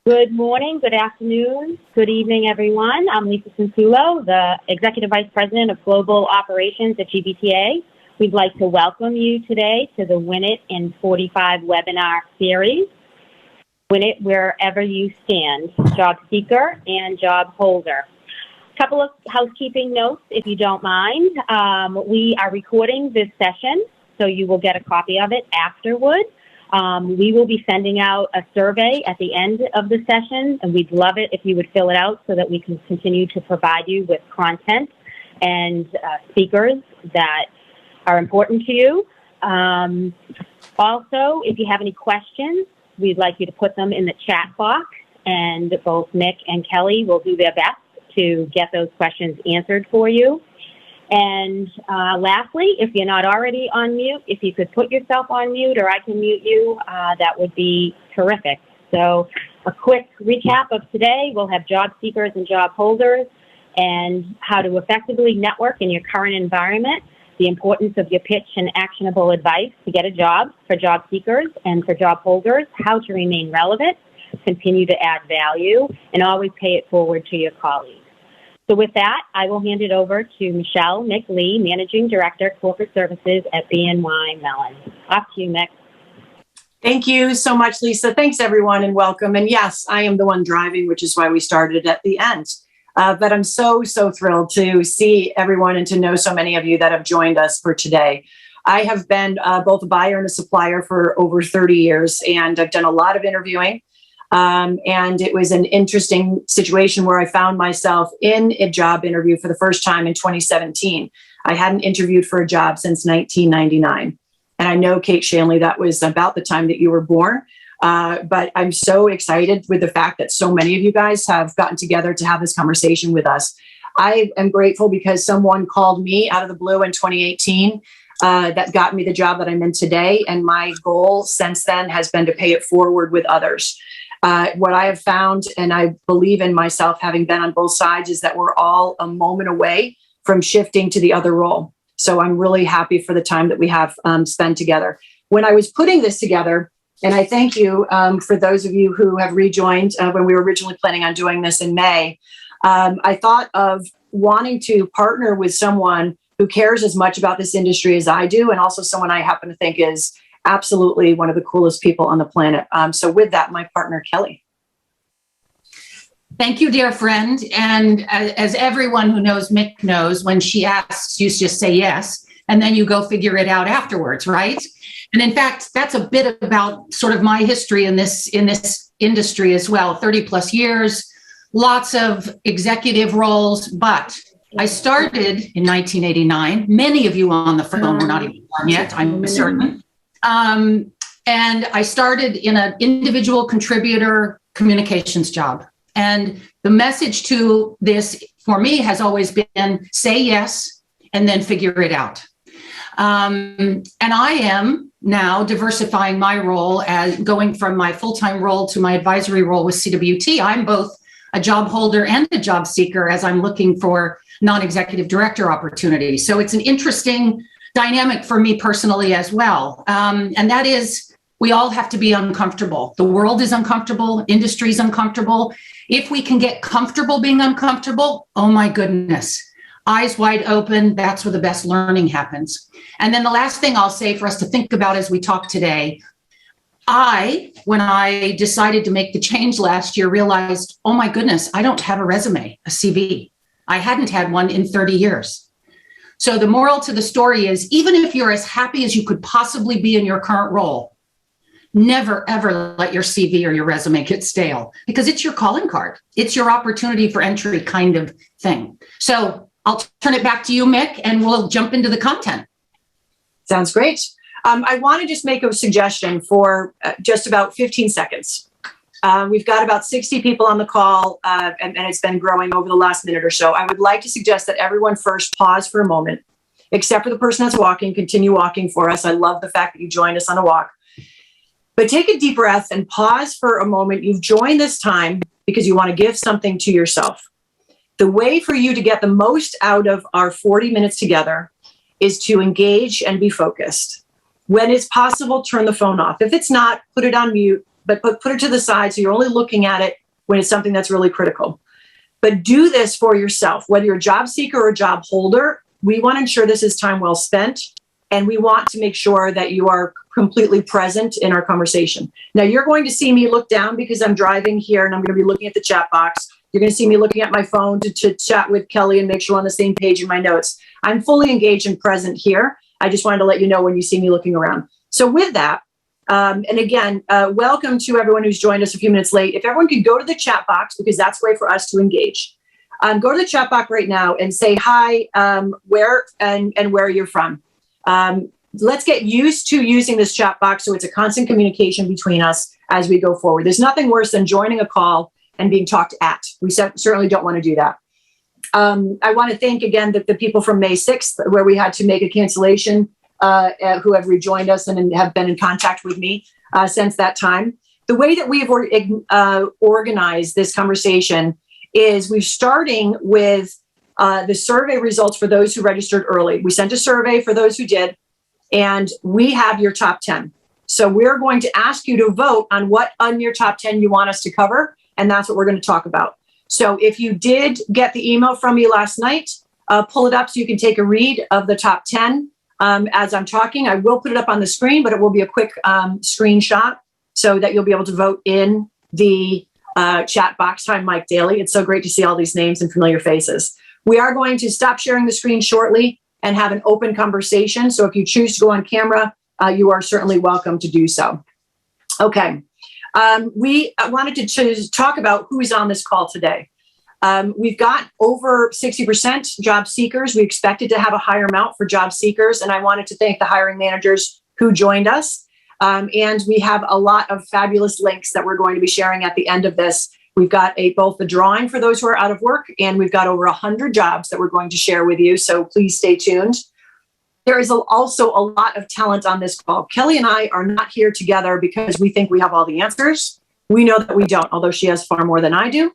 Good morning, good afternoon, good evening, everyone. I'm Lisa Cinsulo, the Executive Vice President of Global Operations at GBTA. We'd like to welcome you today to the WINiT in 45 webinar series. WINiT wherever you stand, job seeker and job holder. A couple of housekeeping notes, if you don't mind. We are recording this session, so you will get a copy of it afterward. We will be sending out a survey at the end of the session, and we'd love it if you would fill it out so that we can continue to provide you with content and speakers that are important to you. Also, if you have any questions, we'd like you to put them in the chat box, and both Mick and Kelly will do their best to get those questions answered for you. And lastly, if you're not already on mute, if you could put yourself on mute or I can mute you, that would be terrific. So a quick recap of today, we'll have job seekers and job holders and how to effectively network in your current environment, the importance of your pitch and actionable advice to get a job for job seekers and for job holders, how to remain relevant, continue to add value, and always pay it forward to your colleagues. So with that, I will hand it over to Michelle Mick Lee, Managing Director, Corporate Services at BNY Mellon. Off to you, Mick. Thank you so much, Lisa. Thanks, everyone, and welcome. And yes, I am the one driving, which is why we started at the end. But I'm so thrilled to see everyone and to know so many of you that have joined us for today. I have been both a buyer and a supplier for over 30 years, and I've done a lot of interviewing. And it was an interesting situation where I found myself in a job interview for the first time in 2017. I hadn't interviewed for a job since 1999. And I know, Kate Shanley, that was about the time that you were born. But I'm so excited with the fact that so many of you guys have gotten together to have this conversation with us. I am grateful because someone called me out of the blue in 2018 that got me the job that I'm in today. And my goal since then has been to pay it forward with others. What I have found, and I believe in myself having been on both sides, is that we're all a moment away from shifting to the other role. So I'm really happy for the time that we have spent together. When I was putting this together, and I thank you for those of you who have rejoined when we were originally planning on doing this in May, I thought of wanting to partner with someone who cares as much about this industry as I do, and also someone I happen to think is absolutely one of the coolest people on the planet. So with that, my partner, Kelly. Thank you, dear friend. And as everyone who knows Mick knows, when she asks, you just say yes, and then you go figure it out afterwards, right? And in fact, that's a bit about sort of my history in this industry as well. 30 plus years, lots of executive roles, but I started in 1989. Many of you on the phone were not even born yet, I'm certain. And I started in an individual contributor communications job. And the message to this for me has always been say yes and then figure it out. And I am now diversifying my role as going from my full-time role to my advisory role with CWT. I'm both a job holder and a job seeker as I'm looking for non-executive director opportunities. So it's an interesting dynamic for me personally as well. And that is, we all have to be uncomfortable. The world is uncomfortable, industry is uncomfortable. If we can get comfortable being uncomfortable, oh my goodness, eyes wide open, that's where the best learning happens. And then the last thing I'll say for us to think about as we talk today, when I decided to make the change last year, realized, oh my goodness, I don't have a resume, a CV. I hadn't had one in 30 years. So the moral to the story is, even if you're as happy as you could possibly be in your current role, never, ever let your CV or your resume get stale, because it's your calling card. It's your opportunity for entry kind of thing. So I'll turn it back to you, Mick, and we'll jump into the content. Sounds great. I want to just make a suggestion for just about 15 seconds. We've got about 60 people on the call, and it's been growing over the last minute or so. I would like to suggest that everyone first pause for a moment, except for the person that's walking. Continue walking for us. I love the fact that you joined us on a walk. But take a deep breath and pause for a moment. You've joined this time because you want to give something to yourself. The way for you to get the most out of our 40 minutes together is to engage and be focused. When it's possible, turn the phone off. If it's not, put it on mute. but put it to the side so you're only looking at it when it's something that's really critical. But do this for yourself. Whether you're a job seeker or a job holder, we want to ensure this is time well spent, and we want to make sure that you are completely present in our conversation. Now, you're going to see me look down because I'm driving here, and I'm going to be looking at the chat box. You're going to see me looking at my phone to chat with Kelly and make sure we're on the same page in my notes. I'm fully engaged and present here. I just wanted to let you know when you see me looking around. So with that, and again, welcome to everyone who's joined us a few minutes late. If everyone could go to the chat box, because that's a way for us to engage. Go to the chat box right now and say hi, where and where you're from. Let's get used to using this chat box so it's a constant communication between us as we go forward. There's nothing worse than joining a call and being talked at. We certainly don't want to do that. I want to thank again the people from May 6th, where we had to make a cancellation, who have rejoined us and have been in contact with me since that time. The way that we've organized this conversation is we're starting with the survey results for those who registered early. We sent a survey for those who did, and we have your top 10. So we're going to ask you to vote on what on your top 10 you want us to cover, and that's what we're going to talk about. So if you did get the email from me last night, pull it up so you can take a read of the top 10 as I'm talking. I will put it up on the screen, but it will be a quick screenshot so that you'll be able to vote in the chat box. Hi, Mike Daly. It's so great to see all these names and familiar faces. We are going to stop sharing the screen shortly and have an open conversation. So if you choose to go on camera, you are certainly welcome to do so. Okay. We wanted to talk about who is on this call today. We've got over 60% job seekers. We expected to have a higher amount for job seekers, and I wanted to thank the hiring managers who joined us. And we have a lot of fabulous links that we're going to be sharing at the end of this. We've got both the drawing for those who are out of work, and we've got over 100 jobs that we're going to share with you. So please stay tuned. There is also a lot of talent on this call. Kelly and I are not here together because we think we have all the answers. We know that we don't, although she has far more than I do.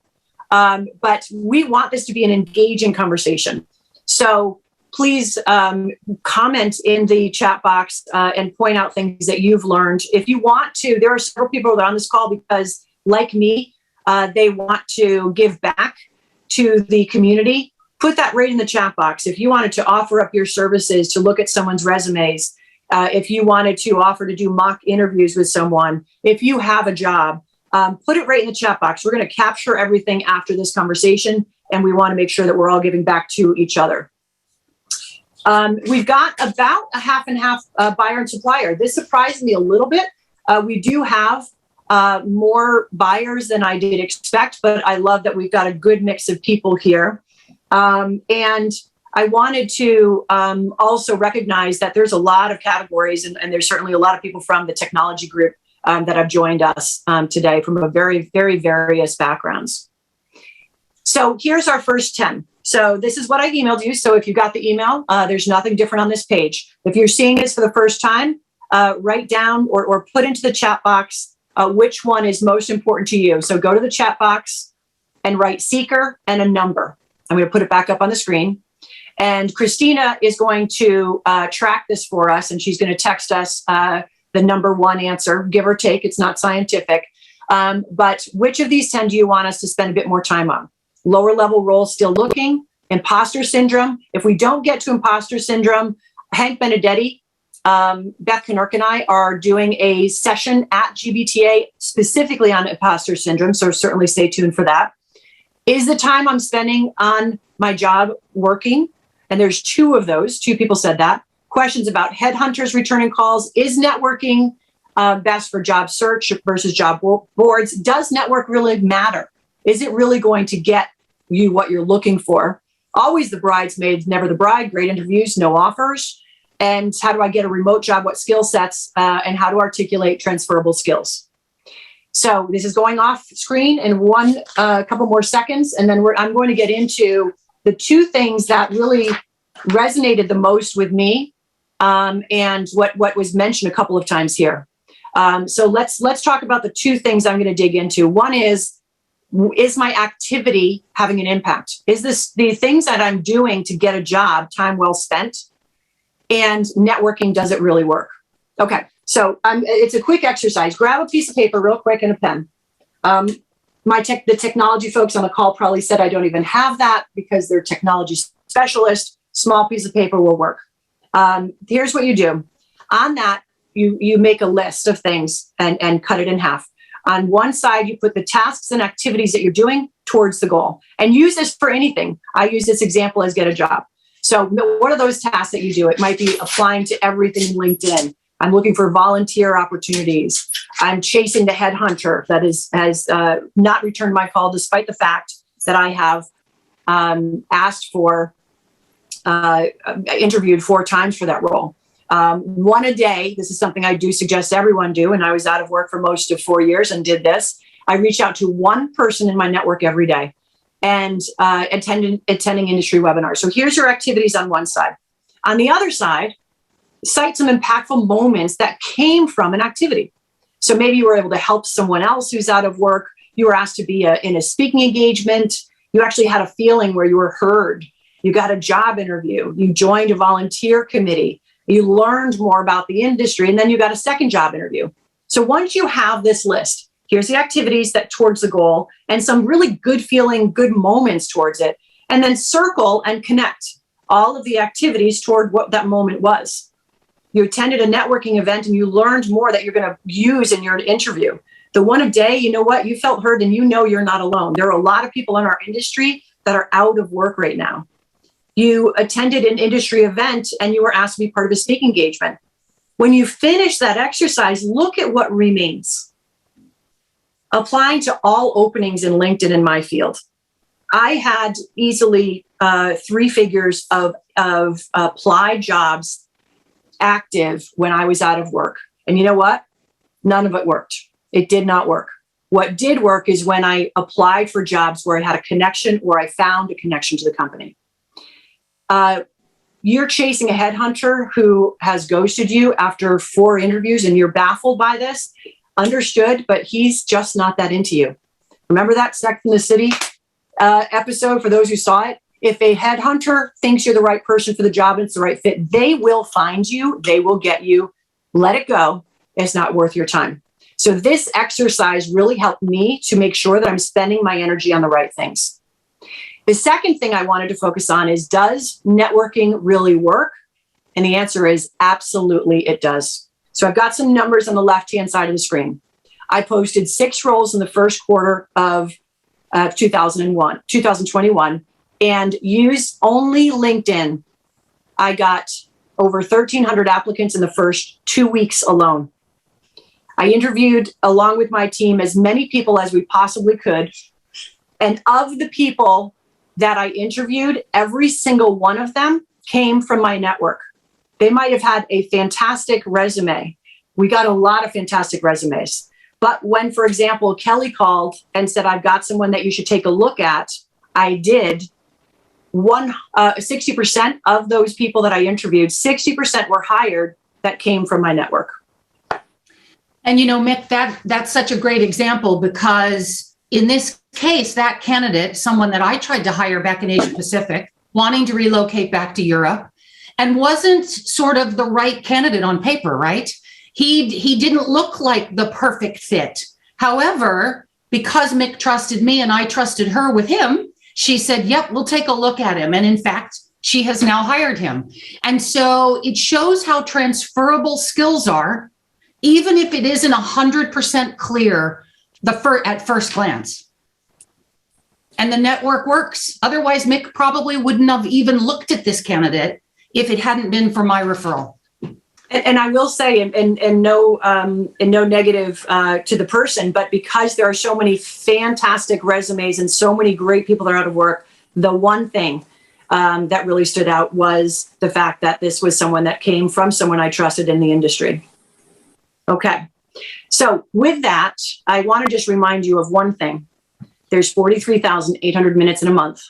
But we want this to be an engaging conversation. So please comment in the chat box and point out things that you've learned. If you want to, there are several people that are on this call because, like me, they want to give back to the community. Put that right in the chat box. If you wanted to offer up your services to look at someone's resumes, if you wanted to offer to do mock interviews with someone, if you have a job, put it right in the chat box. We're going to capture everything after this conversation, and we want to make sure that we're all giving back to each other. We've got about a half and half buyer and supplier. This surprised me a little bit. We do have more buyers than I did expect, but I love that we've got a good mix of people here. And I wanted to also recognize that there's a lot of categories, and there's certainly a lot of people from the technology group that have joined us today from a very, very various backgrounds. So here's our first 10. So this is what I emailed you. So if you got the email, there's nothing different on this page. If you're seeing this for the first time, write down or put into the chat box which one is most important to you. So go to the chat box and write seeker and a number. I'm going to put it back up on the screen. And Christina is going to track this for us, and she's going to text us the number one answer, give or take. It's not scientific. But which of these 10 do you want us to spend a bit more time on? Lower level role, still looking. Imposter syndrome. If we don't get to imposter syndrome, Hank Benedetti, Beth Knurk and I are doing a session at GBTA specifically on imposter syndrome. So certainly stay tuned for that. Is the time I'm spending on my job working? And there's two of those. Two people said that. Questions about headhunters returning calls. Is networking best for job search versus job boards? Does network really matter? Is it really going to get you what you're looking for? Always the bridesmaid, never the bride. Great interviews, no offers. And how do I get a remote job? What skill sets and how to articulate transferable skills? So this is going off screen in a couple more seconds. And then I'm going to get into the two things that really resonated the most with me and what was mentioned a couple of times here. So let's talk about the two things I'm going to dig into. One is my activity having an impact? Is this the things that I'm doing to get a job time well spent? And networking, does it really work? Okay, So it's a quick exercise. Grab a piece of paper real quick and a pen. The technology folks on the call probably said I don't even have that because they're technology specialists. Small piece of paper will work. Here's what you do. On that, you make a list of things and cut it in half. On one side, you put the tasks and activities that you're doing towards the goal. And use this for anything. I use this example as get a job. So what are those tasks that you do? It might be applying to everything in LinkedIn. I'm looking for volunteer opportunities. I'm chasing the headhunter that has not returned my call, despite the fact that I have interviewed 4 times for that role. One a day. This is something I do suggest everyone do. And I was out of work for most of 4 years and did this. I reach out to one person in my network every day and attending industry webinars. So here's your activities on one side. On the other side, cite some impactful moments that came from an activity. So maybe you were able to help someone else who's out of work. You were asked to be in a speaking engagement. You actually had a feeling where you were heard. You got a job interview. You joined a volunteer committee. You learned more about the industry, and then you got a second job interview. So once you have this list, here's the activities that towards the goal and some really good feeling, good moments towards it, and then circle and connect all of the activities toward what that moment was. You attended a networking event and you learned more that you're going to use in your interview. The one a day, you know what? You felt heard and you know you're not alone. There are a lot of people in our industry that are out of work right now. You attended an industry event and you were asked to be part of a speaking engagement. When you finish that exercise, look at what remains. Applying to all openings in LinkedIn in my field. I had easily 3 figures of applied jobs active when I was out of work. And you know what? None of it worked. It did not work. What did work is when I applied for jobs where I had a connection or I found a connection to the company. You're chasing a headhunter who has ghosted you after 4 interviews and you're baffled by this. Understood, but he's just not that into you. Remember that Sex and the City episode for those who saw it? If a headhunter thinks you're the right person for the job and it's the right fit, they will find you. They will get you. Let it go. It's not worth your time. So this exercise really helped me to make sure that I'm spending my energy on the right things. The second thing I wanted to focus on is, does networking really work? And the answer is absolutely it does. So I've got some numbers on the left-hand side of the screen. I posted 6 roles in the first quarter of 2021 and used only LinkedIn. I got over 1,300 applicants in the first 2 weeks alone. I interviewed, along with my team, as many people as we possibly could. And of the people that I interviewed, every single one of them came from my network. They might have had a fantastic resume. We got a lot of fantastic resumes. But when, for example, Kelly called and said, I've got someone that you should take a look at, I did. 60% of those people that I interviewed, 60% were hired that came from my network. And you know, Mick, that's such a great example, because in this case, that candidate, someone that I tried to hire back in Asia Pacific, wanting to relocate back to Europe, and wasn't sort of the right candidate on paper, right? He didn't look like the perfect fit. However, because Mick trusted me and I trusted her with him, she said, yep, we'll take a look at him. And in fact, she has now hired him. And so it shows how transferable skills are, even if it isn't 100% clear at first glance. And the network works. Otherwise, Mick probably wouldn't have even looked at this candidate if it hadn't been for my referral. And I will say, and no negative to the person, but because there are so many fantastic resumes and so many great people that are out of work, the one thing that really stood out was the fact that this was someone that came from someone I trusted in the industry. Okay. So with that, I want to just remind you of one thing. There's 43,800 minutes in a month.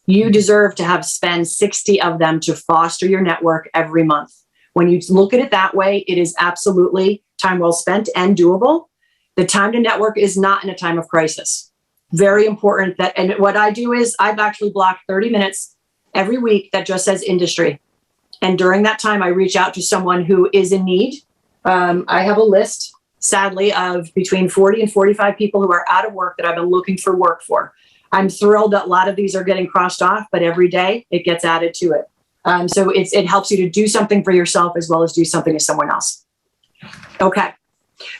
You deserve to spend 60 of them to foster your network every month. When you look at it that way, it is absolutely time well spent and doable. The time to network is not in a time of crisis. Very important and what I do is I've actually blocked 30 minutes every week that just says industry. And during that time, I reach out to someone who is in need I have a list, sadly, of between 40 and 45 people who are out of work that I've been looking for work for. I'm thrilled that a lot of these are getting crossed off, but every day it gets added to it. So it helps you to do something for yourself as well as do something to someone else. Okay.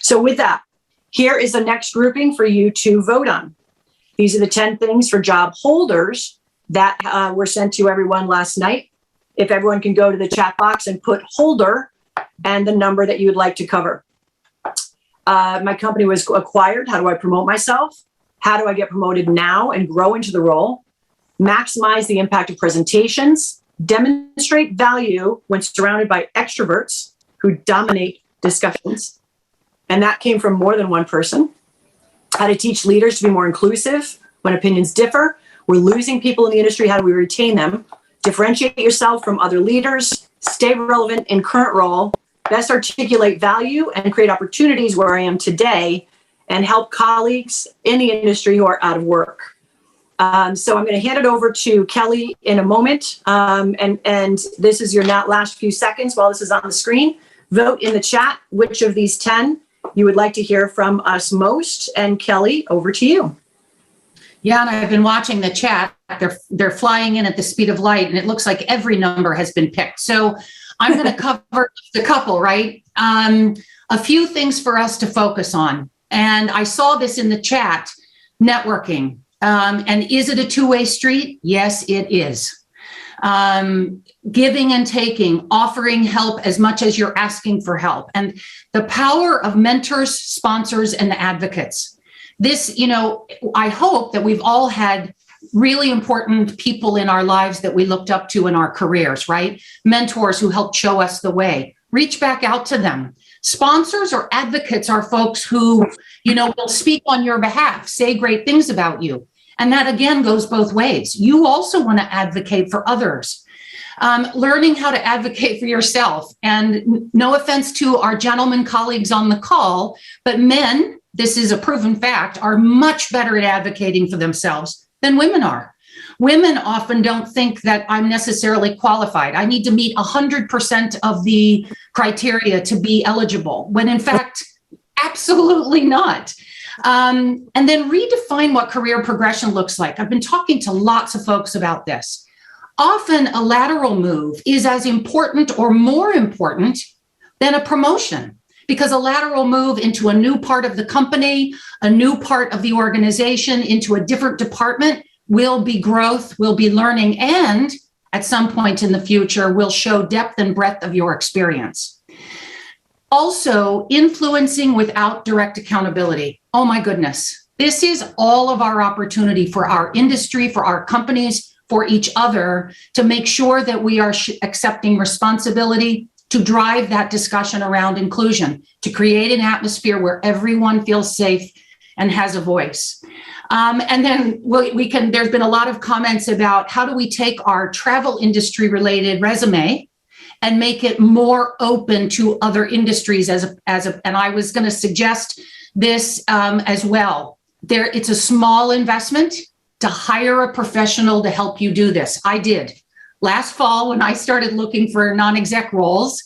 So with that, here is the next grouping for you to vote on. These are the 10 things for job holders that were sent to everyone last night. If everyone can go to the chat box and put holder and the number that you would like to cover. My company was acquired. How do I promote myself? How do I get promoted now and grow into the role? Maximize the impact of presentations. Demonstrate value when surrounded by extroverts who dominate discussions. And that came from more than one person. How to teach leaders to be more inclusive when opinions differ. We're losing people in the industry. How do we retain them? Differentiate yourself from other leaders. Stay relevant in current role. Best articulate value and create opportunities where I am today and help colleagues in the industry who are out of work. So I'm going to hand it over to Kelly in a moment. And this is your last few seconds while this is on the screen. Vote in the chat which of these 10 you would like to hear from us most. And Kelly, over to you. Yeah, and I've been watching the chat. They're flying in at the speed of light, and it looks like every number has been picked. So I'm going to cover the couple, right? A few things for us to focus on. And I saw this in the chat, networking. And is it a two-way street? Yes, it is. Giving and taking, offering help as much as you're asking for help. And the power of mentors, sponsors, and advocates. This, I hope that we've all had really important people in our lives that we looked up to in our careers, right? Mentors who helped show us the way. Reach back out to them. Sponsors or advocates are folks who, will speak on your behalf, say great things about you. And that, again, goes both ways. You also want to advocate for others. Learning how to advocate for yourself. And no offense to our gentlemen colleagues on the call, but men, this is a proven fact, are much better at advocating for themselves than women are. Women often don't think that I'm necessarily qualified. I need to meet 100% of the criteria to be eligible, when in fact, absolutely not. And then redefine what career progression looks like. I've been talking to lots of folks about this. Often a lateral move is as important or more important than a promotion, because a lateral move into a new part of the company, a new part of the organization, into a different department will be growth, will be learning, and at some point in the future will show depth and breadth of your experience. Also, influencing without direct accountability. Oh my goodness. This is all of our opportunity for our industry, for our companies, for each other to make sure that we are accepting responsibility to drive that discussion around inclusion, to create an atmosphere where everyone feels safe and has a voice. And then there's been a lot of comments about how do we take our travel industry related resume and make it more open to other industries and I was going to suggest this as well. It's a small investment to hire a professional to help you do this. I did. Last fall, when I started looking for non-exec roles,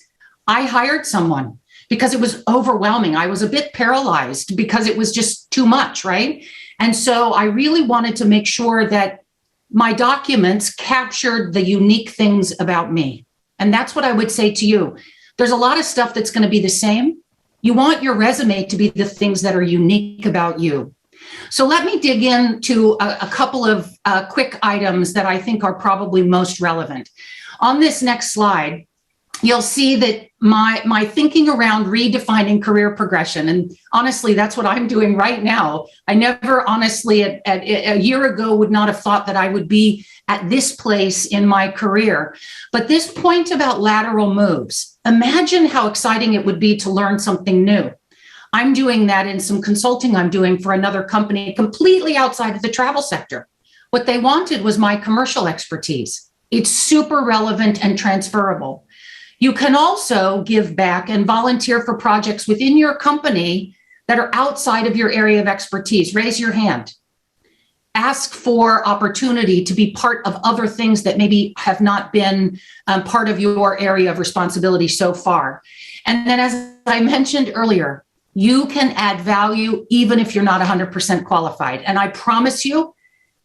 I hired someone because it was overwhelming. I was a bit paralyzed because it was just too much, right? And so I really wanted to make sure that my documents captured the unique things about me. And that's what I would say to you. There's a lot of stuff that's going to be the same. You want your resume to be the things that are unique about you. So let me dig into a couple of quick items that I think are probably most relevant. On this next slide, you'll see that my thinking around redefining career progression, and honestly, that's what I'm doing right now. I never honestly, a year ago, would not have thought that I would be at this place in my career. But this point about lateral moves, imagine how exciting it would be to learn something new. I'm doing that in some consulting I'm doing for another company completely outside of the travel sector. What they wanted was my commercial expertise. It's super relevant and transferable. You can also give back and volunteer for projects within your company that are outside of your area of expertise. Raise your hand. ask for opportunity to be part of other things that maybe have not been part of your area of responsibility so far. And then, as I mentioned earlier, you can add value even if you're not 100% qualified. And I promise you,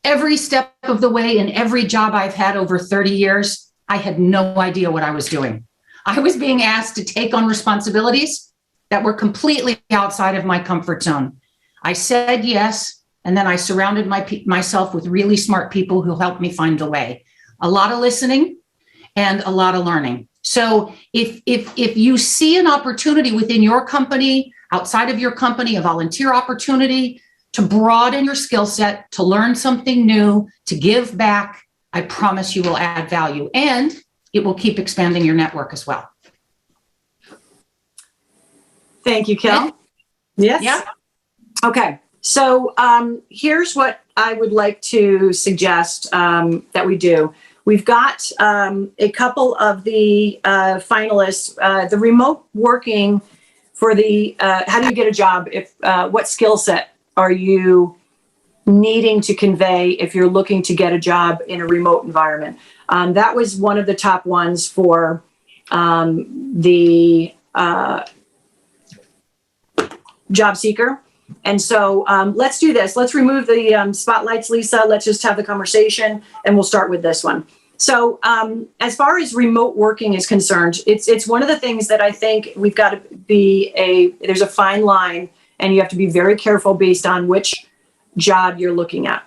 every step of the way in every job I've had over 30 years, I had no idea what I was doing. I was being asked to take on responsibilities that were completely outside of my comfort zone. I said yes, and then I surrounded myself with really smart people who helped me find a way. A lot of listening and a lot of learning. So if you see an opportunity within your company, outside of your company, a volunteer opportunity to broaden your skill set, to learn something new, to give back, I promise you will add value, and it will keep expanding your network as well. Thank you, Kel. Yes? Yeah. Okay. So here's what I would like to suggest that we do. We've got a couple of the finalists, the remote working for the, how do you get a job? If what skill set are you needing to convey if you're looking to get a job in a remote environment? That was one of the top ones for the job seeker. And so let's do this. Let's remove the spotlights, Lisa. Let's just have the conversation, and we'll start with this one. So as far as remote working is concerned, it's one of the things that I think we've got to be there's a fine line, and you have to be very careful based on which job you're looking at.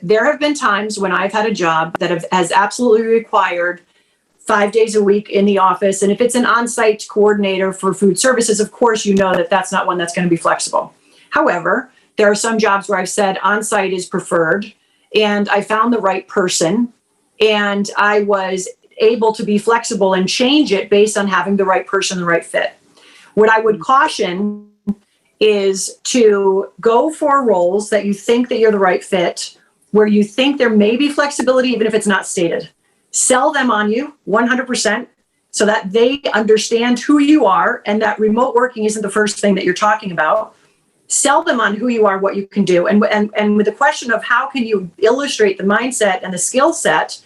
There have been times when I've had a job that has absolutely required 5 days a week in the office. And if it's an on-site coordinator for food services, of course, you know that that's not one that's going to be flexible. However, there are some jobs where I've said on-site is preferred, and I found the right person, and I was able to be flexible and change it based on having the right person, the right fit. What I would caution is to go for roles that you think that you're the right fit, where you think there may be flexibility, even if it's not stated. Sell them on you 100% so that they understand who you are and that remote working isn't the first thing that you're talking about. Sell them on who you are, what you can do. And with the question of how can you illustrate the mindset and the skill set,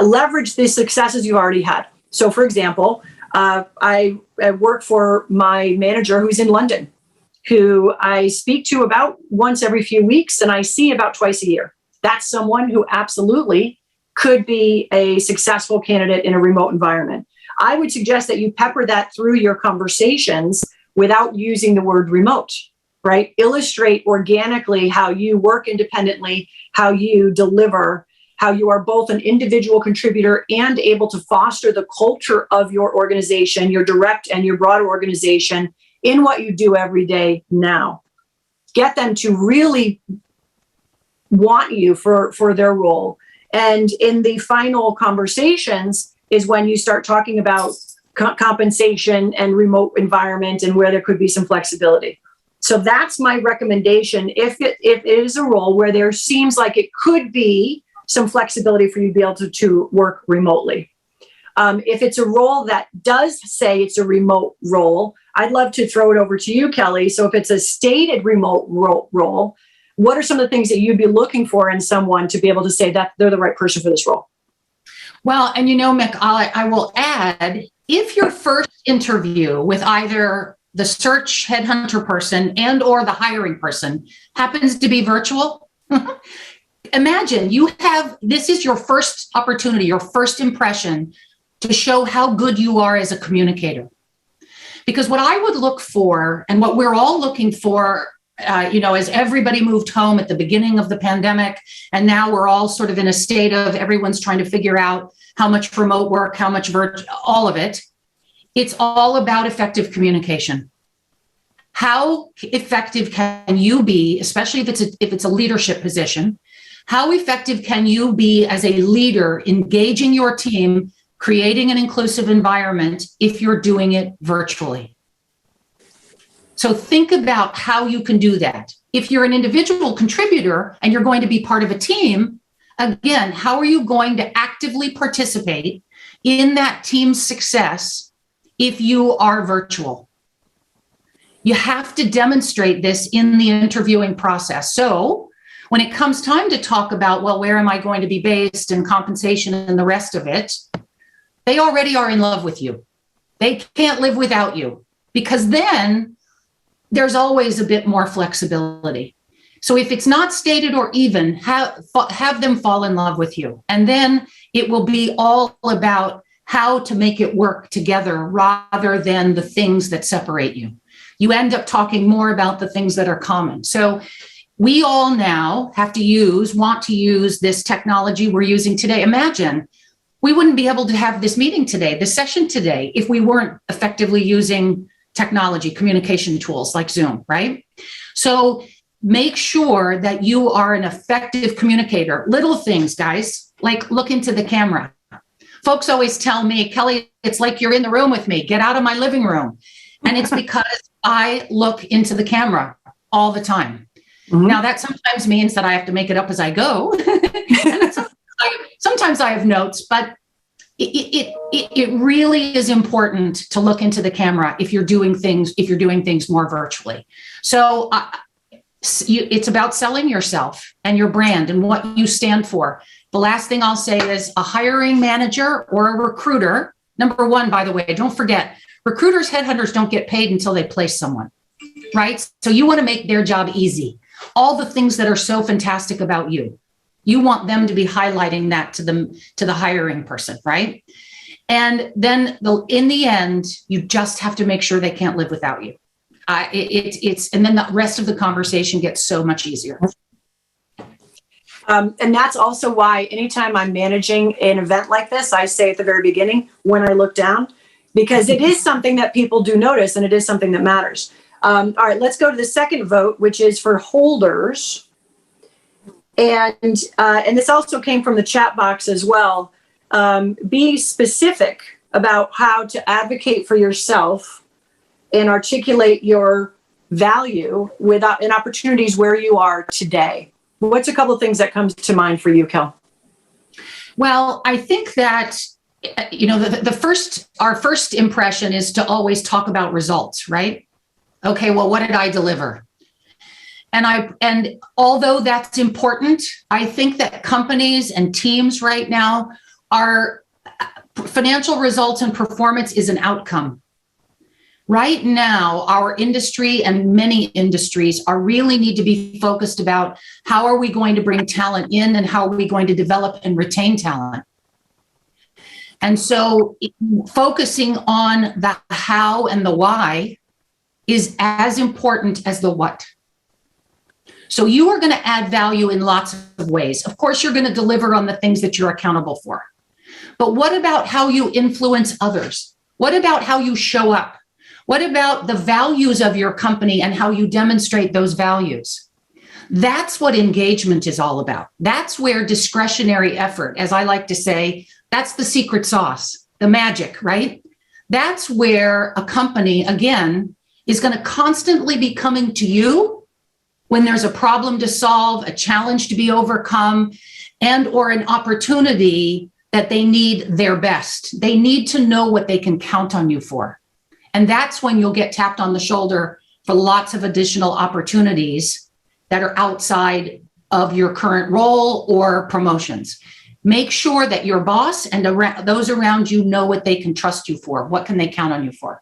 leverage the successes you've already had. So for example, I work for my manager who's in London, who I speak to about once every few weeks and I see about twice a year. That's someone who absolutely could be a successful candidate in a remote environment. I would suggest that you pepper that through your conversations without using the word remote, right? Illustrate organically how you work independently, how you deliver, how you are both an individual contributor and able to foster the culture of your organization, your direct and your broader organization in what you do every day now. Get them to really want you for their role. And in the final conversations is when you start talking about compensation and remote environment and where there could be some flexibility. So that's my recommendation. If it is a role where there seems like it could be some flexibility for you to be able to work remotely. If it's a role that does say it's a remote role, I'd love to throw it over to you, Kelly. So if it's a stated remote role, what are some of the things that you'd be looking for in someone to be able to say that they're the right person for this role? Well, and you know, Mick, I will add, if your first interview with either the search headhunter person and or the hiring person happens to be virtual, imagine this is your first opportunity, your first impression to show how good you are as a communicator. Because what I would look for and what we're all looking for, as everybody moved home at the beginning of the pandemic, and now we're all sort of in a state of everyone's trying to figure out how much remote work, how much virtual, all of it. It's all about effective communication. How effective can you be, especially if it's a leadership position? How effective can you be as a leader engaging your team, creating an inclusive environment if you're doing it virtually? So think about how you can do that. If you're an individual contributor and you're going to be part of a team, again, how are you going to actively participate in that team's success if you are virtual? You have to demonstrate this in the interviewing process. So When it comes time to talk about, well, where am I going to be based and compensation and the rest of it, they already are in love with you. They can't live without you, because then there's always a bit more flexibility. So if it's not stated or even, have them fall in love with you. And then it will be all about how to make it work together rather than the things that separate you. You end up talking more about the things that are common. So we all now want to use this technology we're using today. Imagine we wouldn't be able to have this meeting today, this session today, if we weren't effectively using technology, communication tools like Zoom, right? So make sure that you are an effective communicator. Little things, guys, like look into the camera. Folks always tell me, Kelly, it's like you're in the room with me. Get out of my living room. And it's because I look into the camera all the time. Mm-hmm. Now, that sometimes means that I have to make it up as I go. And sometimes I have notes, but it really is important to look into the camera if you're doing things more virtually. So it's about selling yourself and your brand and what you stand for. The last thing I'll say is a hiring manager or a recruiter. Number one, by the way, don't forget, recruiters, headhunters don't get paid until they place someone, right? So you want to make their job easy. All the things that are so fantastic about you, you want them to be highlighting that to the hiring person, right? And then in the end, you just have to make sure they can't live without you. And then the rest of the conversation gets so much easier. And that's also why anytime I'm managing an event like this, I say at the very beginning, when I look down, because it is something that people do notice and it is something that matters. All right, let's go to the second vote, which is for holders. And this also came from the chat box as well. Be specific about how to advocate for yourself and articulate your value in opportunities where you are today. What's a couple of things that comes to mind for you, Kel? Well, I think that, our first impression is to always talk about results, right? Okay, well, what did I deliver? And although that's important, I think that companies and teams right now are financial results and performance is an outcome. Right now, our industry and many industries really need to be focused about how are we going to bring talent in and how are we going to develop and retain talent. And so focusing on the how and the why is as important as the what. So you are going to add value in lots of ways. Of course, you're going to deliver on the things that you're accountable for. But what about how you influence others? What about how you show up? What about the values of your company and how you demonstrate those values? That's what engagement is all about. That's where discretionary effort, as I like to say, that's the secret sauce, the magic, right? That's where a company, again, is going to constantly be coming to you when there's a problem to solve, a challenge to be overcome, and or an opportunity that they need their best. They need to know what they can count on you for. And that's when you'll get tapped on the shoulder for lots of additional opportunities that are outside of your current role or promotions. Make sure that your boss and those around you know what they can trust you for. What can they count on you for?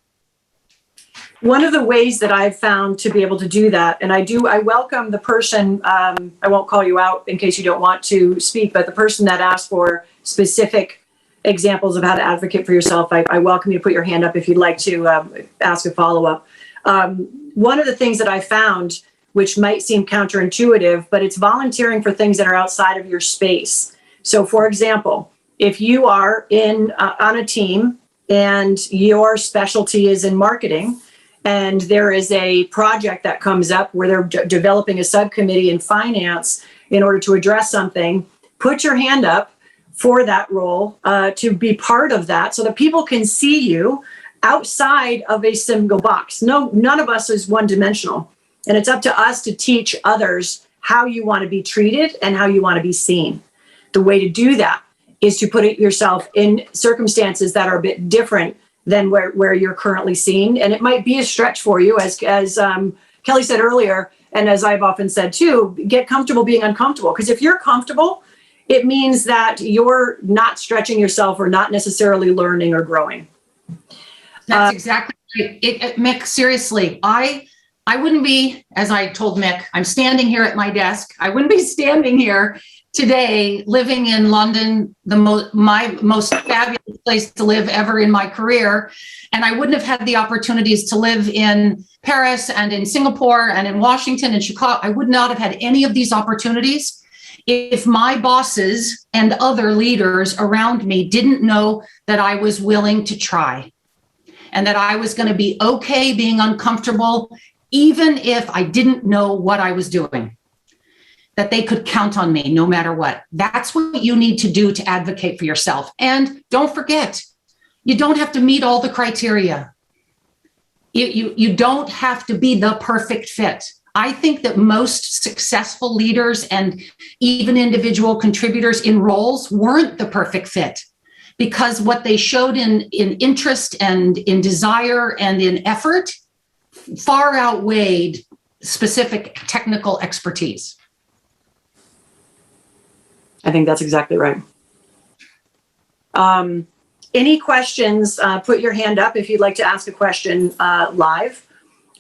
One of the ways that I've found to be able to do that, and I welcome the person, I won't call you out in case you don't want to speak, but the person that asked for specific examples of how to advocate for yourself, I welcome you to put your hand up if you'd like to ask a follow-up. One of the things that I found, which might seem counterintuitive, but it's volunteering for things that are outside of your space. So for example, if you are on a team and your specialty is in marketing, and there is a project that comes up where they're developing a subcommittee in finance in order to address something, put your hand up for that role to be part of that so that people can see you outside of a single box. No, none of us is one-dimensional. And it's up to us to teach others how you want to be treated and how you want to be seen. The way to do that is to put yourself in circumstances that are a bit different than where you're currently seen. And it might be a stretch for you, as Kelly said earlier, And as I've often said too, get comfortable being uncomfortable. Because if you're comfortable, it means that you're not stretching yourself or not necessarily learning or growing. That's exactly right. Mick, seriously, I wouldn't be, as I told Mick, I'm standing here at my desk. I wouldn't be standing here today living in London, my most fabulous place to live ever in my career. And I wouldn't have had the opportunities to live in Paris and in Singapore and in Washington and Chicago. I would not have had any of these opportunities if my bosses and other leaders around me didn't know that I was willing to try and that I was going to be okay being uncomfortable, even if I didn't know what I was doing, that they could count on me no matter what. That's what you need to do to advocate for yourself. And don't forget, you don't have to meet all the criteria. You don't have to be the perfect fit. I think that most successful leaders and even individual contributors in roles weren't the perfect fit, because what they showed in interest and in desire and in effort far outweighed specific technical expertise. I think that's exactly right. Any questions, put your hand up if you'd like to ask a question live.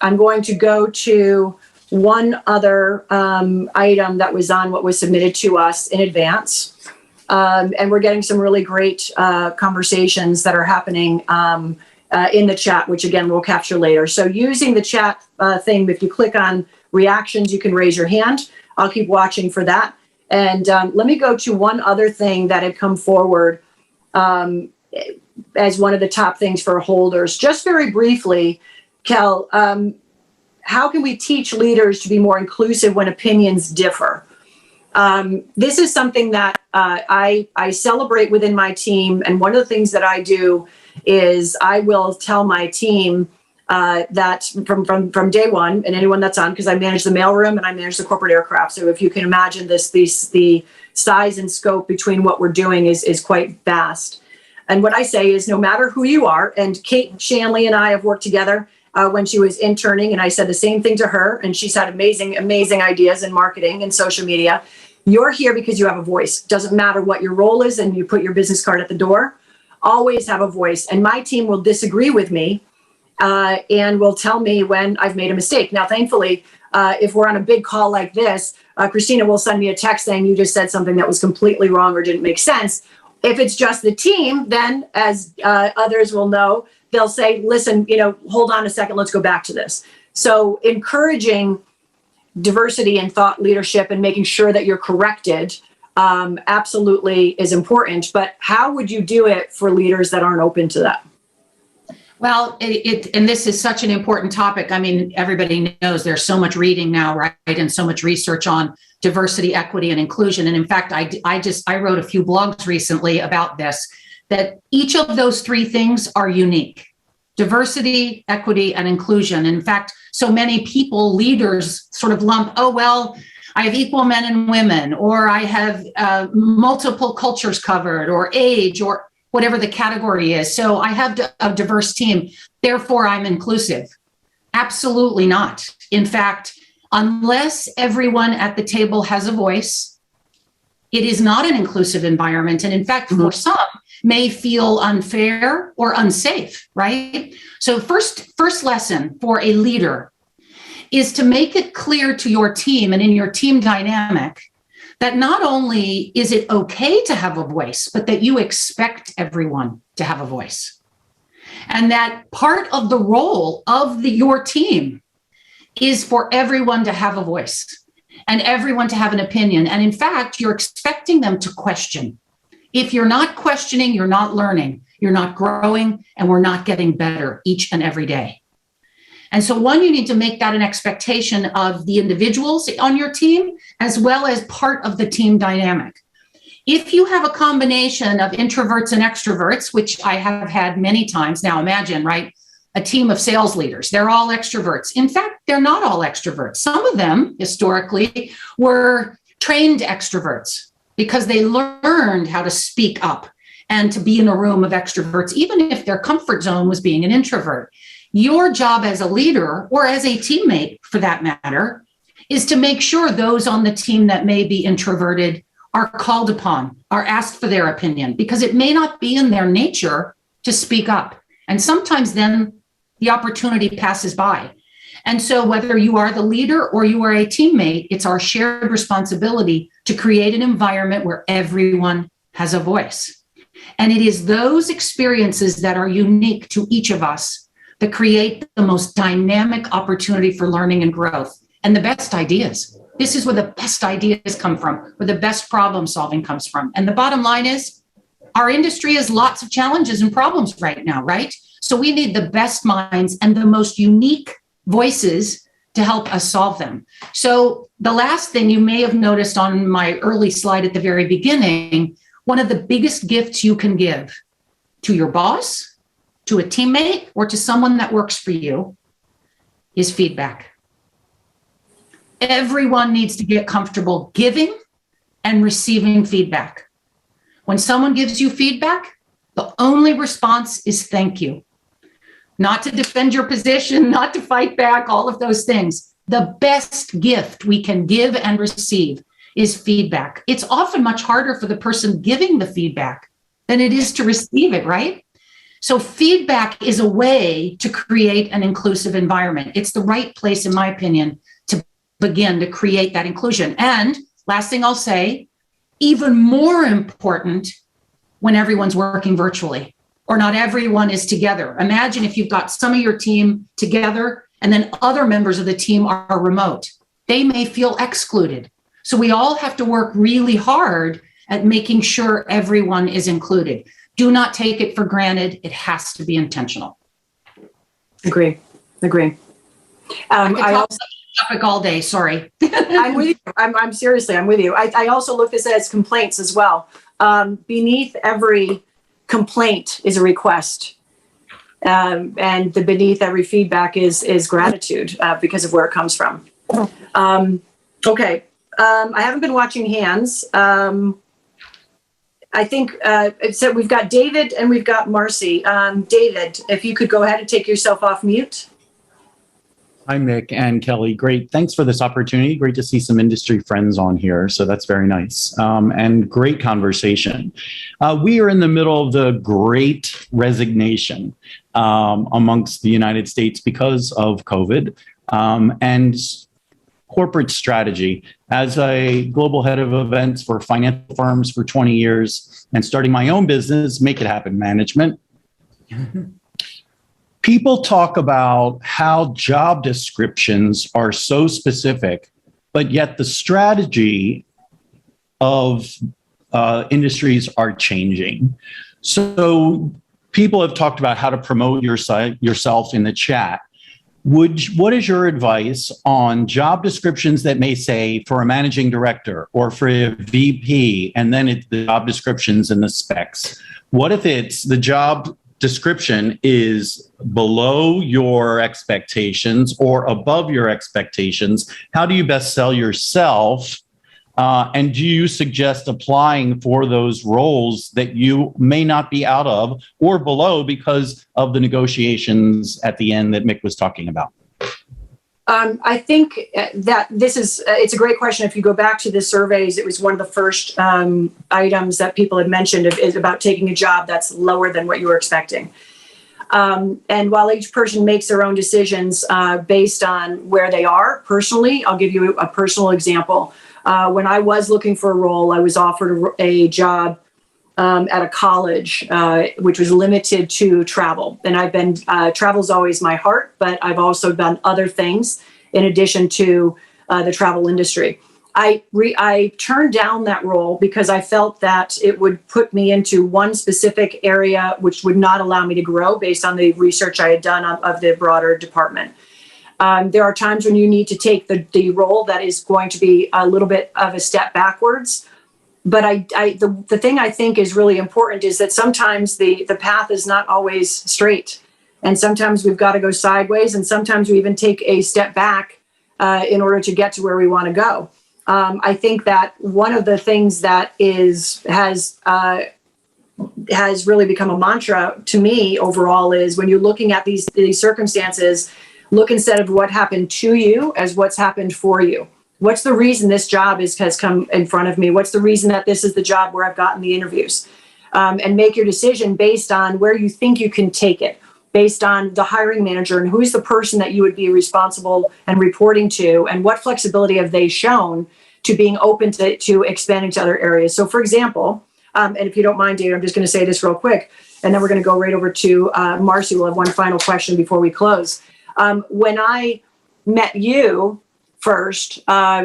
I'm going to go to one other item that was on what was submitted to us in advance. And we're getting some really great conversations that are happening in the chat, which again, we'll capture later. So using the chat thing, if you click on reactions, you can raise your hand. I'll keep watching for that. And let me go to one other thing that had come forward as one of the top things for holders. Just very briefly, Kel, how can we teach leaders to be more inclusive when opinions differ? This is something that I celebrate within my team. And one of the things that I do is I will tell my team that from day one, and anyone that's on, because I manage the mailroom and I manage the corporate aircraft. So if you can imagine the size and scope between what we're doing is quite vast. And what I say is, no matter who you are, and Kate Shanley and I have worked together when she was interning, and I said the same thing to her, and she's had amazing ideas in marketing and social media. You're here because you have a voice. Doesn't matter what your role is, and you put your business card at the door. Always have a voice. And my team will disagree with me and will tell me when I've made a mistake. Now, thankfully, if we're on a big call like this, Christina will send me a text saying you just said something that was completely wrong or didn't make sense. If it's just the team, then as others will know, they'll say, listen, hold on a second, let's go back to this. So encouraging diversity in thought leadership and making sure that you're corrected absolutely is important. But how would you do it for leaders that aren't open to that? Well, and this is such an important topic. I mean, everybody knows there's so much reading now, right? And so much research on diversity, equity, and inclusion. And in fact, I wrote a few blogs recently about this, that each of those three things are unique: diversity, equity, and inclusion. In fact, so many people, leaders, sort of lump, oh, well, I have equal men and women, or I have multiple cultures covered, or age, or whatever the category is. So I have a diverse team, therefore I'm inclusive. Absolutely not. In fact, unless everyone at the table has a voice, it is not an inclusive environment. And in fact, for some, may feel unfair or unsafe, right? So first lesson for a leader is to make it clear to your team and in your team dynamic that not only is it okay to have a voice, but that you expect everyone to have a voice. And that part of the role of your team is for everyone to have a voice and everyone to have an opinion. And in fact, you're expecting them to question. If you're not questioning, you're not learning, you're not growing, and we're not getting better each and every day. And so one, you need to make that an expectation of the individuals on your team, as well as part of the team dynamic. If you have a combination of introverts and extroverts, which I have had many times now, imagine, right? A team of sales leaders, they're all extroverts. In fact, they're not all extroverts. Some of them historically were trained extroverts because they learned how to speak up and to be in a room of extroverts, even if their comfort zone was being an introvert. Your job as a leader, or as a teammate for that matter, is to make sure those on the team that may be introverted are called upon, are asked for their opinion, because it may not be in their nature to speak up. And sometimes then the opportunity passes by. And so whether you are the leader or you are a teammate, it's our shared responsibility to create an environment where everyone has a voice. And it is those experiences that are unique to each of us that create the most dynamic opportunity for learning and growth and the best ideas. This is where the best ideas come from, where the best problem solving comes from. And the bottom line is our industry has lots of challenges and problems right now, right? So we need the best minds and the most unique voices to help us solve them. So the last thing you may have noticed on my early slide at the very beginning, one of the biggest gifts you can give to your boss, to a teammate, or to someone that works for you is feedback. Everyone needs to get comfortable giving and receiving feedback. When someone gives you feedback, the only response is thank you. Not to defend your position, not to fight back, all of those things. The best gift we can give and receive is feedback. It's often much harder for the person giving the feedback than it is to receive it, right? So feedback is a way to create an inclusive environment. It's the right place, in my opinion, to begin to create that inclusion. And last thing I'll say, even more important when everyone's working virtually or not everyone is together. Imagine if you've got some of your team together and then other members of the team are remote. They may feel excluded. So we all have to work really hard at making sure everyone is included. Do not take it for granted. It has to be intentional. Agree. I also topic all day. Sorry. I'm with you. I'm seriously, I'm with you. I also look at this as complaints as well. Beneath every complaint is a request. And beneath every feedback is gratitude because of where it comes from. Okay. I haven't been watching hands. I think so we've got David and we've got Marcy. David, if you could go ahead and take yourself off mute. Hi, Mick and Kelly. Great. Thanks for this opportunity. Great to see some industry friends on here. So that's very nice. And great conversation. We are in the middle of the great resignation amongst the United States because of COVID and corporate strategy. As a global head of events for financial firms for 20 years and starting my own business, Make It Happen Management. People talk about how job descriptions are so specific, but yet the strategy of industries are changing. So people have talked about how to promote yourself in the chat. What is your advice on job descriptions that may say for a managing director or for a VP, and then the job descriptions and the specs? What if it's the job description is below your expectations or above your expectations? How do you best sell yourself? And do you suggest applying for those roles that you may not be out of or below because of the negotiations at the end that Mick was talking about? I think that it's a great question. If you go back to the surveys, it was one of the first items that people had mentioned is about taking a job that's lower than what you were expecting. And while each person makes their own decisions based on where they are personally, I'll give you a personal example. When I was looking for a role, I was offered a job at a college, which was limited to travel. And travel's always my heart, but I've also done other things in addition to the travel industry. I turned down that role because I felt that it would put me into one specific area, which would not allow me to grow based on the research I had done of the broader department. There are times when you need to take the role that is going to be a little bit of a step backwards. But the thing I think is really important is that sometimes the path is not always straight. And sometimes we've got to go sideways, and sometimes we even take a step back in order to get to where we want to go. I think that one of the things that has really become a mantra to me overall is when you're looking at these circumstances, look instead of what happened to you as what's happened for you. What's the reason this job has come in front of me? What's the reason that this is the job where I've gotten the interviews? And make your decision based on where you think you can take it, based on the hiring manager and who's the person that you would be responsible and reporting to, and what flexibility have they shown to being open to expanding to other areas. So for example, and if you don't mind, David, I'm just going to say this real quick, and then we're going to go right over to Marcy. We'll have one final question before we close. When I met you first,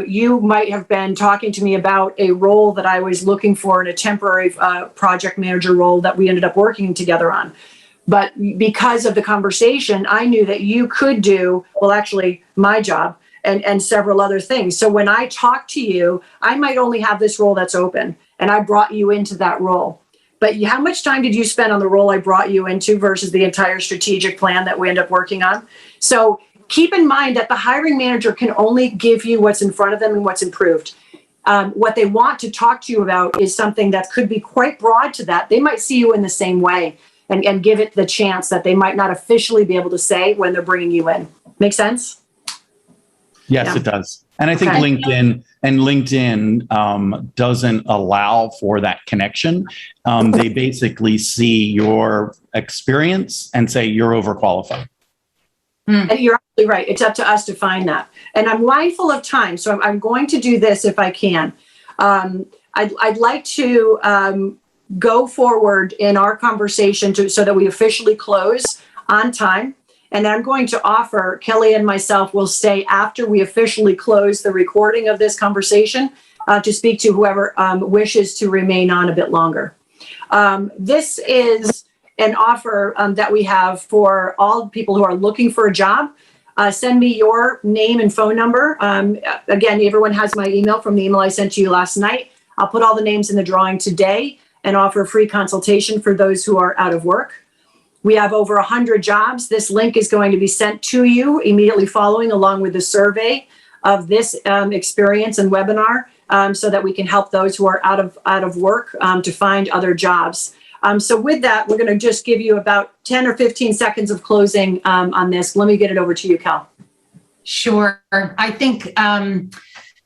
you might have been talking to me about a role that I was looking for in a temporary project manager role that we ended up working together on. But because of the conversation, I knew that you could do, well, actually, my job and several other things. So when I talk to you, I might only have this role that's open, and I brought you into that role. But how much time did you spend on the role I brought you into versus the entire strategic plan that we end up working on? So keep in mind that the hiring manager can only give you what's in front of them and what's improved. What they want to talk to you about is something that could be quite broad to that. They might see you in the same way and give it the chance that they might not officially be able to say when they're bringing you in. Make sense? Yes, it does. And I think LinkedIn doesn't allow for that connection. They basically see your experience and say you're overqualified. And you're absolutely right. It's up to us to find that. And I'm mindful of time, so I'm going to do this if I can. I'd like to go forward in our conversation so that we officially close on time. And I'm going to offer, Kelly and myself will stay after we officially close the recording of this conversation to speak to whoever wishes to remain on a bit longer. This is an offer that we have for all people who are looking for a job. Send me your name and phone number. Again, everyone has my email from the email I sent to you last night. I'll put all the names in the drawing today and offer a free consultation for those who are out of work. We have over 100 jobs. This link is going to be sent to you immediately following, along with the survey of this experience and webinar, so that we can help those who are out of work to find other jobs. So with that, we're going to just give you about 10 or 15 seconds of closing on this. Let me get it over to you, Cal. Sure. I think,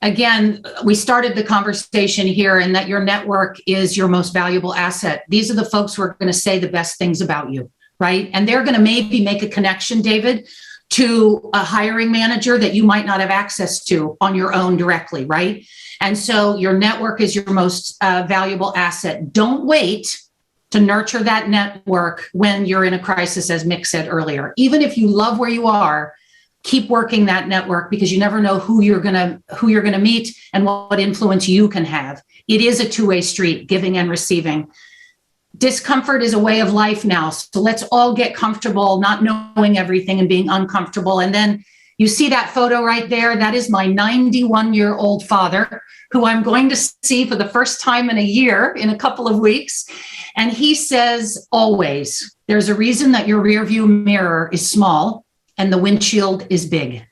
again, we started the conversation here in that your network is your most valuable asset. These are the folks who are going to say the best things about you, right? And they're going to maybe make a connection, David, to a hiring manager that you might not have access to on your own directly, right? And so your network is your most valuable asset. Don't wait to nurture that network when you're in a crisis, as Mick said earlier. Even if you love where you are, keep working that network, because you never know who you're gonna meet and what influence you can have. It is a two-way street, giving and receiving. Discomfort is a way of life now. So let's all get comfortable not knowing everything and being uncomfortable. And then you see that photo right there. That is my 91-year-old father, who I'm going to see for the first time in a year, in a couple of weeks. And he says, always, there's a reason that your rearview mirror is small and the windshield is big.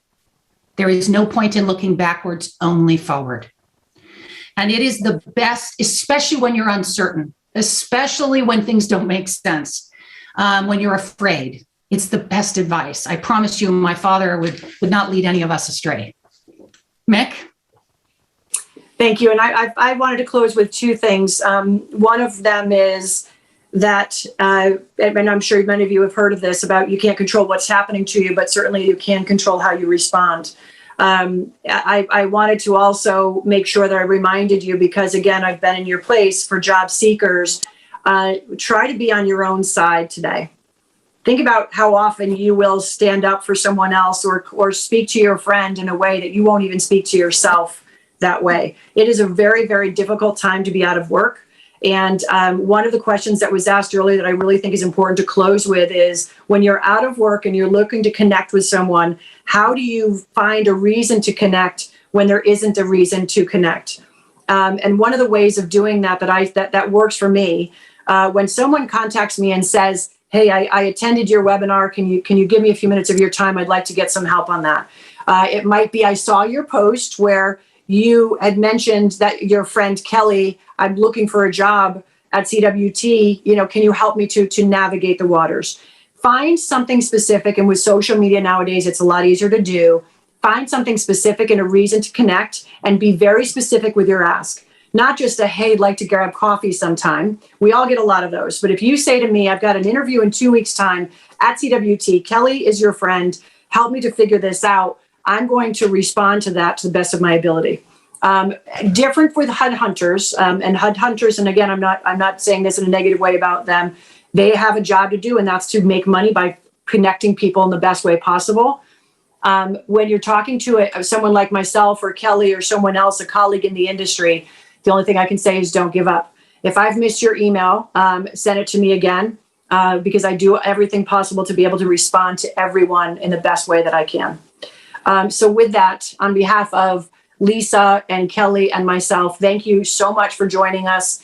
There is no point in looking backwards, only forward. And it is the best, especially when you're uncertain, especially when things don't make sense, when you're afraid. It's the best advice. I promise you, my father would not lead any of us astray. Mick? Thank you. And I wanted to close with two things. One of them is that, and I'm sure many of you have heard of this, about you can't control what's happening to you, but certainly you can control how you respond. I wanted to also make sure that I reminded you, because again, I've been in your place, for job seekers, try to be on your own side today. Think about how often you will stand up for someone else or speak to your friend in a way that you won't even speak to yourself that way. It is a very, very difficult time to be out of work. And one of the questions that was asked earlier that I really think is important to close with is, when you're out of work and you're looking to connect with someone, how do you find a reason to connect when there isn't a reason to connect? And one of the ways of doing that that works for me, when someone contacts me and says, hey, I attended your webinar. Can you give me a few minutes of your time? I'd like to get some help on that. It might be, I saw your post where you had mentioned that your friend Kelly, I'm looking for a job at CWT. Can you help me to navigate the waters? Find something specific. And with social media nowadays, it's a lot easier to do. find something specific and a reason to connect, and be very specific with your ask. Not just a, hey, I'd like to grab coffee sometime. We all get a lot of those. But if you say to me, I've got an interview in 2 weeks' time at CWT, Kelly is your friend, help me to figure this out, I'm going to respond to that to the best of my ability. Different with HUD hunters, and HUD hunters, and again, I'm not saying this in a negative way about them. They have a job to do, and that's to make money by connecting people in the best way possible. When you're talking to someone like myself or Kelly or someone else, a colleague in the industry, the only thing I can say is don't give up. If I've missed your email, send it to me again, because I do everything possible to be able to respond to everyone in the best way that I can. So with that, on behalf of Lisa and Kelly and myself, thank you so much for joining us.